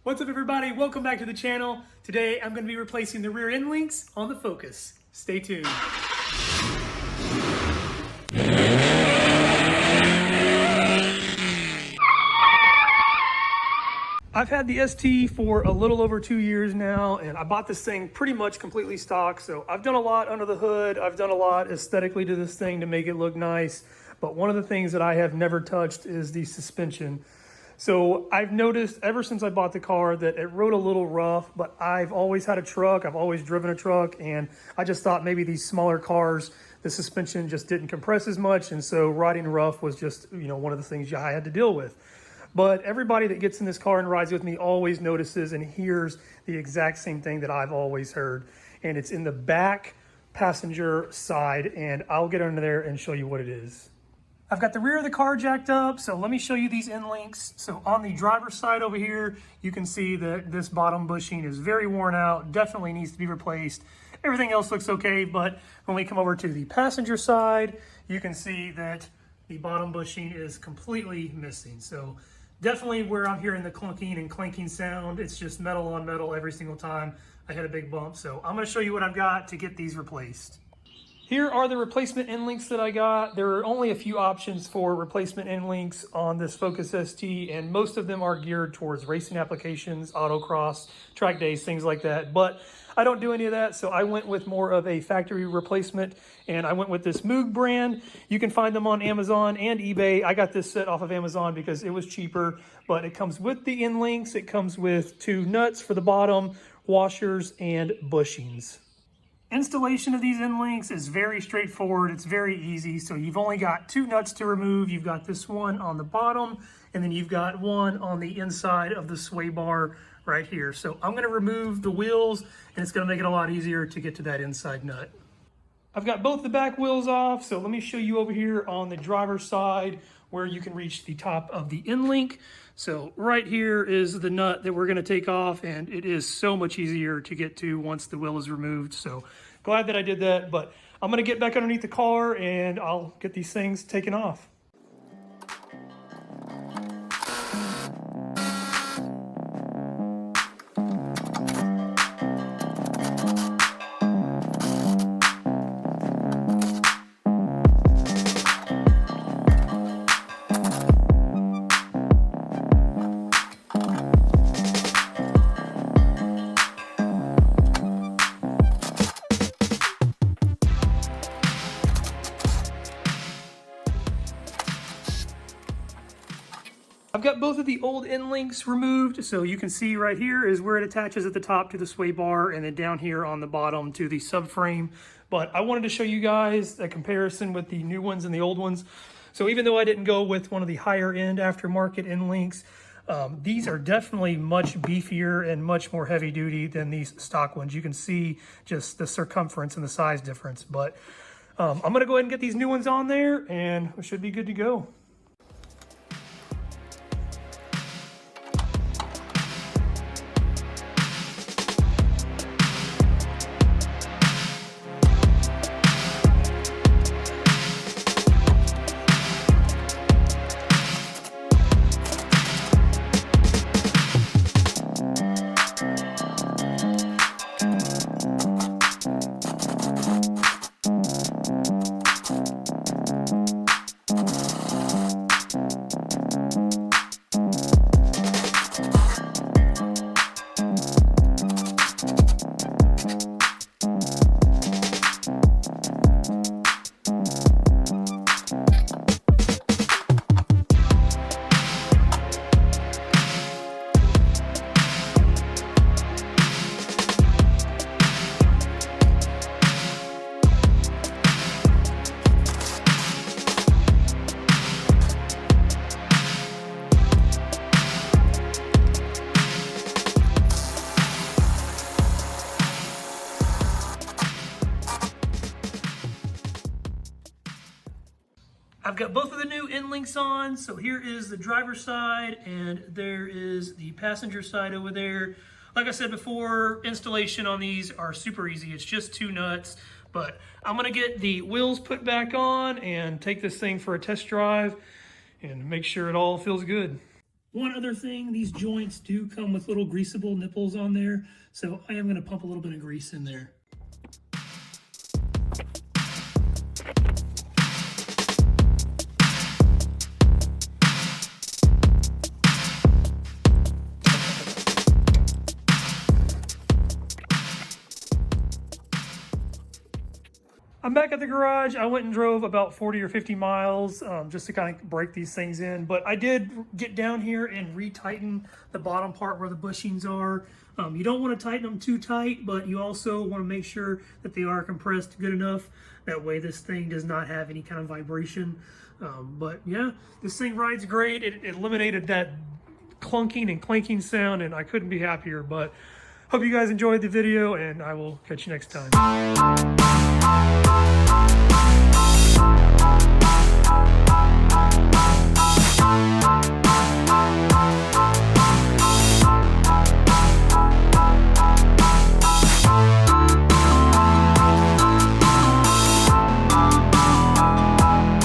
What's up everybody, welcome back to the channel. Today I'm going to be replacing the rear end links on the Focus. Stay tuned. I've had the ST for a little over 2 years now, and I bought this thing pretty much completely stock. So I've done a lot under the hood. I've done a lot aesthetically to this thing to make it look nice. But one of the things that I have never touched is the suspension. So I've noticed ever since I bought the car that it rode a little rough, but I've always had a truck. I've always driven a truck, and I just thought maybe these smaller cars, the suspension just didn't compress as much. And so riding rough was just, one of the things I had to deal with. But everybody that gets in this car and rides with me always notices and hears the exact same thing that I've always heard. And it's in the back passenger side, and I'll get under there and show you what it is. I've got the rear of the car jacked up, so let me show you these end links. So on the driver's side over here, you can see that this bottom bushing is very worn out, definitely needs to be replaced. Everything else looks okay, but when we come over to the passenger side, you can see that the bottom bushing is completely missing. So definitely where I'm hearing the clunking and clanking sound, it's just metal on metal every single time I hit a big bump. So I'm gonna show you what I've got to get these replaced. Here are the replacement end links that I got. There are only a few options for replacement end links on this Focus ST, and most of them are geared towards racing applications, autocross, track days, things like that. But I don't do any of that, so I went with more of a factory replacement, and I went with this Moog brand. You can find them on Amazon and eBay. I got this set off of Amazon because it was cheaper, but it comes with the end links. It comes with 2 nuts for the bottom, washers, and bushings. Installation of these end links is very straightforward. It's very easy. So you've only got 2 nuts to remove. You've got this one on the bottom, and then you've got one on the inside of the sway bar right here. So I'm going to remove the wheels, and it's going to make it a lot easier to get to that inside nut. I've got both the back wheels off, so let me show you over here on the driver's side where you can reach the top of the end link. So right here is the nut that we're going to take off, and it is so much easier to get to once the wheel is removed. So glad that I did that, but I'm going to get back underneath the car and I'll get these things taken off. I've got both of the old end links removed, so you can see right here is where it attaches at the top to the sway bar, and then down here on the bottom to the subframe. But I wanted to show you guys a comparison with the new ones and the old ones. So even though I didn't go with one of the higher end aftermarket end links, these are definitely much beefier and much more heavy duty than these stock ones. You can see just the circumference and the size difference. But I'm gonna go ahead and get these new ones on there, and we should be good to go. I've got both of the new end links on. So here is the driver's side and there is the passenger side over there. Like I said before, installation on these are super easy. It's just 2 nuts, but I'm gonna get the wheels put back on and take this thing for a test drive and make sure it all feels good. One other thing, these joints do come with little greasable nipples on there, so I am going to pump a little bit of grease in there. I'm back at the garage. I went and drove about 40 or 50 miles just to kind of break these things in. But I did get down here and retighten the bottom part where the bushings are. You don't want to tighten them too tight, but you also want to make sure that they are compressed good enough. That way this thing does not have any kind of vibration. But yeah, this thing rides great. It eliminated that clunking and clanking sound, and I couldn't be happier. But hope you guys enjoyed the video, and I will catch you next time.